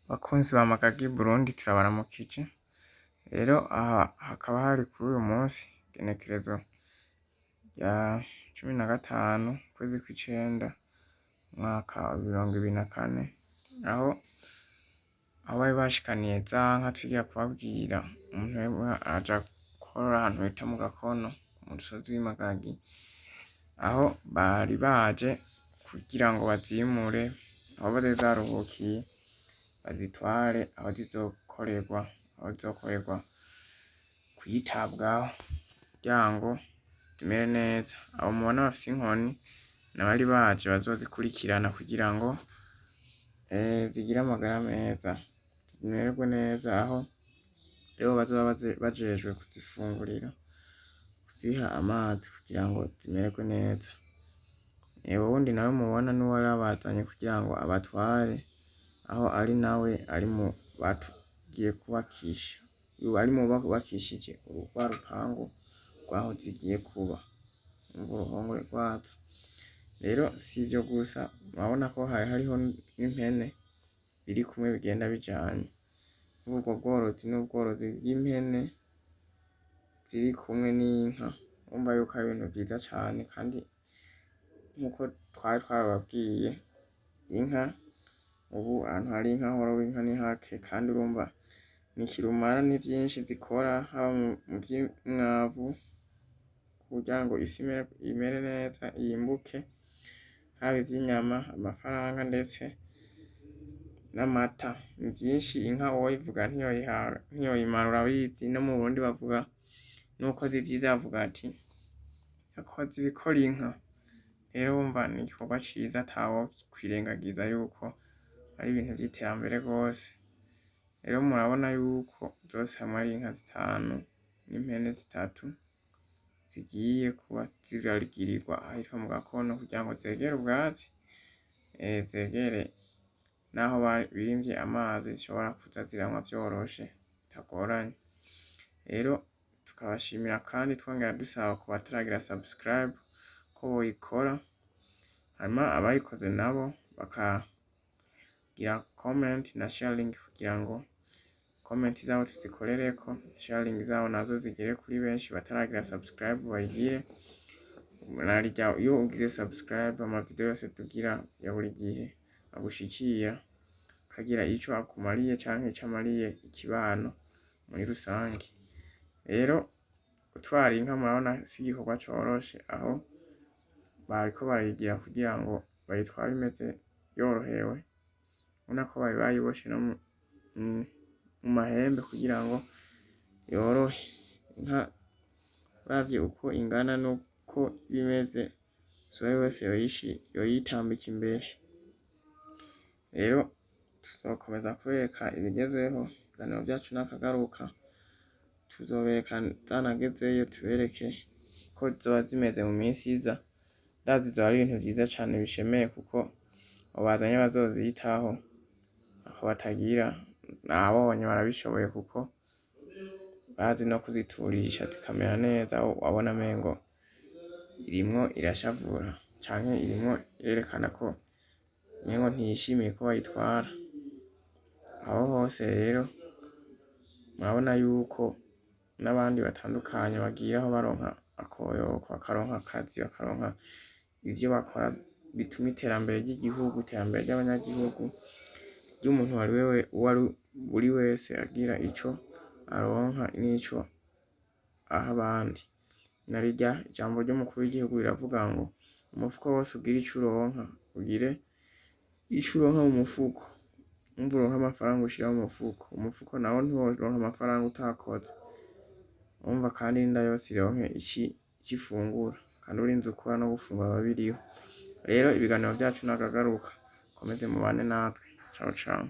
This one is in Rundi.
Bakunzi ba Magagi Burundi turabaramukije. Rero aha hakaba hari kuri uyu munsi igenekerezo rya 15 ukwezi kw'icenda umwaka wa 2024 aho bari bashikaniye za nka tugiye kubabwira umuntu umwe aja korora ahantu bita mu Gakono mu musozi w'Imagagi, aho bari baje kugira ngo bazimure aho zari zaruhukiye bazitware aho zizokorerwa kwitabwaho kugira ngo zimere neza. Abo mubona bafise inkoni n'abari baje bazozikurikirana kugira ngo zigire amagara meza zimererwe neza, aho rero bazoba bajejwe kuzifungurira, kuziha amazi kugira ngo zimererwe neza. Uwundi nawe mubona n'uwari abazanye kugira ngo abatware, aho ari nawe ari mu batugiye kubakisha, ari mu bakishije rwa rupangu rwaho zigiye kuba mu ruhongore rwazo. Rero si ivyo gusa, murabona ko hariho n'impene biri kumwe bigenda bijanye. Ubwo bworozi n'ubworozi bw'impene ziri kumwe n'inka, urumva yuko ari ibintu vyiza cane, kandi nkuko twari twababwiye inka ubu ahantu hari inka horowe inka ni hake, kandi urumva nikirumara ni vyinshi zikora, haba mu vy'umwavu kugira ngo isi imere neza yimbuke, haba ivy'inyama, amafaranga ndetse n'amata. Ni vyinshi inka uwoyivuga ntiyoyimara, urabizi no mu Burundi bavuga nuko zivyiza bavuga ati yakoze ibikora inka. Rero wumva ni igikorwa ciza atawokwirengagiza yuko ari ibintu vy'iterambere rwose. Rero murabona yuko zose hamwe ari inka 5 n'impene 3 zigiye kuba ziragirirwa ahitwa mu Gakono kugira ngo zegere ubwatsi, zegere naho bimvye amazi zishobora kuza ziranywa vyoroshe bitagoranye. Rero tukabashimira kandi twongera dusaba ku bataragira subscribe ko boyikora, hanyuma abayikoze nabo bakagira comment na sharing kugira ngo comment zabo tuzikorereko, sharing zabo nazo zigere kuri benshi bataragira subscribe bayigire. Iyo ugize subscribe amavideo yose tugira ya buri gihe agushikira, kagira ico akumariye canke ico amariye ikibano muri rusange. Rero gutwara inka murabona si igikorwa coroshe, aho bariko barayigira kugira ngo bayitware imeze yorohewe, ubona ko bari bayiboshe no mu mahembe kugira ngo yorohe. Inka uravye uko ingana nuko bimeze siwari wese yoyitambika imbere. Rero tuzokomeza kubereka ibigezweho, ibiganiro vyacu nakagaruka tuzobereka zanagezeyo, tubereke ko zizoba zimeze mu minsi iza. Ndazi zoba ari ibintu vyiza cane bishemeye, kuko abo bazanye bazozitaho ako batagira nabonye barabishoboye, kuko bazi no kuziturisha zikamera neza, wabona mengo irimwo irashavura canke irimwo irerekana ko mengo ntiyishimiye ko bayitwara. Aho hose rero murabona yuko n'abandi batandukanye bagiraho baronka akoyoko, bakaronka akazi, bakaronka ivyo bakora bituma iterambere ry'igihugu, iterambere ry'abanyagihugu, ry'umuntu buri wese agira ico aronka n'ico aha abandi. Narirya ijambo ry'umukuru w'igihugu riravuga ngo umufuko wose ugire ico uronka, ugire ico uronka mu mufuko. Umva uronka amafaranga ushira mu mufuko, umufuko nawo ntiworonka amafaranga utakoze. Umva kandi inda yose ironke ico ifungura, kandi urinze ukora no gufungura biba biriho. Rero ibiganiro vyacu nakagaruka, komeze mubane natwe. Ciao ciao.